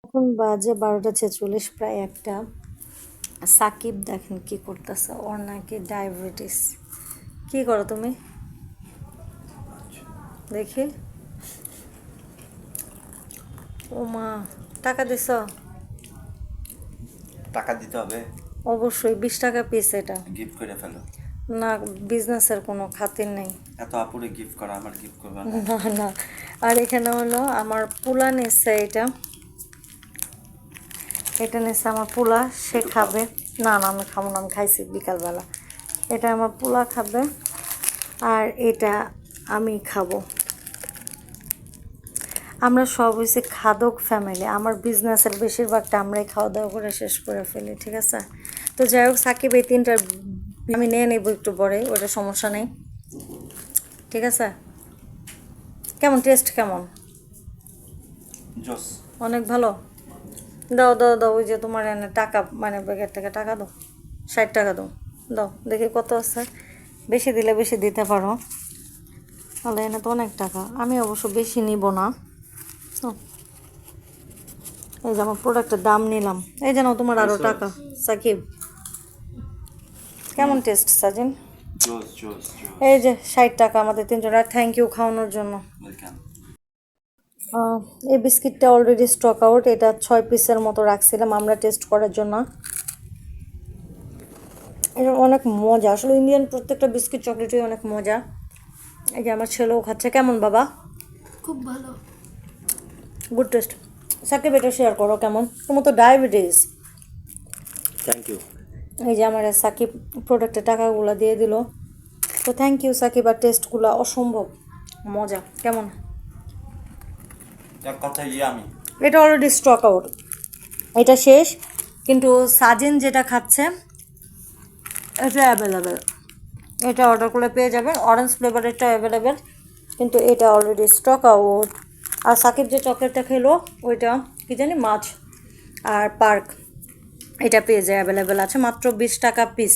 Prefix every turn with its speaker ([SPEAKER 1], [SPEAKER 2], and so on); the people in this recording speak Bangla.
[SPEAKER 1] এখন বাজে 12:46, প্রায় একটা। সাকিব দেখেন কি করতেছে, ওর নাকি ডায়াবেটিস। কি করো তুমি দেখি? ও মা, টাকা দিছ?
[SPEAKER 2] টাকা দিতে হবে,
[SPEAKER 1] অবশ্যই 20 টাকা পিস এটা।
[SPEAKER 2] গিফট করে ফেলো।
[SPEAKER 1] না, বিজনেসের কোনো খাতির নেই।
[SPEAKER 2] এত আপুরে গিফট করা, আমার গিফট করবে না?
[SPEAKER 1] না না। আর এখানে হলো আমার পোলা নিচ্ছে, এটা নিচ্ছে আমার পোলা, সে
[SPEAKER 2] একটু খাও।
[SPEAKER 1] খাবে। না না, আমি খাবো না, আমি খাইছি বিকালবেলা। এটা আমার পোলা খাবে, আর এটা আমি খাবো। আমরা সব হয়েছি খাদক ফ্যামিলি, আমার বিজনেসের বেশিরভাগটা আমরাই খাওয়া দাওয়া করে শেষ করে ফেলি, ঠিক আছে? তো যাই হোক, সাকিব এই তিনটার আমি নিয়ে নেব একটু পরে, ওটা সমস্যা নেই, ঠিক আছে? কেমন টেস্ট, কেমন?
[SPEAKER 2] জোস।
[SPEAKER 1] অনেক ভালো। দাও দাও দাও, ওই যে তোমার এনে টাকা, মানে ব্যাগের থেকে টাকা দাও, 60 টাকা দাও। দাও দেখি কত আছে, বেশি দিলে বেশি দিতে পারো। তাহলে এনে তো অনেক টাকা, আমি অবশ্য বেশি নিব না। নাও। এই যে আমার প্রোডাক্টের দাম নিলাম, এই যে নাও তোমার আরও টাকা। সাকিব, কেমন টেস্ট সাজিন?
[SPEAKER 2] জোস জোস জোস।
[SPEAKER 1] এই যে 60 টাকা আমাদের তিনজনের, থ্যাংক ইউ খাওয়ানোর জন্য।
[SPEAKER 2] ওয়েলকাম।
[SPEAKER 1] এই বিস্কিটটা অলরেডি স্টক আউট, এটা 6 পিসের মতো রাখছিলাম আমরা টেস্ট করার জন্য। এটা অনেক মজা, আসলে ইন্ডিয়ান প্রত্যেকটা বিস্কিট চকলেটই অনেক মজা। এই যে আমার ছেলেও খাচ্ছে। কেমন বাবা?
[SPEAKER 3] খুব ভালো।
[SPEAKER 1] Good test. সাকিব, এটা শেয়ার করো কেমন, তোমার তো ডায়াবেটিস।
[SPEAKER 2] Thank you.
[SPEAKER 1] এই যে আমার সাকিব প্রোডাক্টের টাকাগুলো দিয়ে দিল, তো থ্যাংক ইউ সাকিব। আর টেস্টগুলো অসম্ভব মজা। কেমন?
[SPEAKER 2] এক কথায় আমি
[SPEAKER 1] এটা অলরেডি স্টক আউট, এটা শেষ। কিন্তু সাজিন যেটা খাচ্ছে এটা অ্যাভেলেবেল, এটা অর্ডার করলে পেয়ে যাবেন। অরেঞ্জ ফ্লেভারেরটা অ্যাভেলেবেল, কিন্তু এটা অলরেডি স্টক আউট। আর সাকিব যে চকলেটটা খেলো ওইটা কি জানি, মাছ আর পার্ক, এটা পেয়ে যায়, অ্যাভেলেবেল আছে, মাত্র 20 টাকা পিস।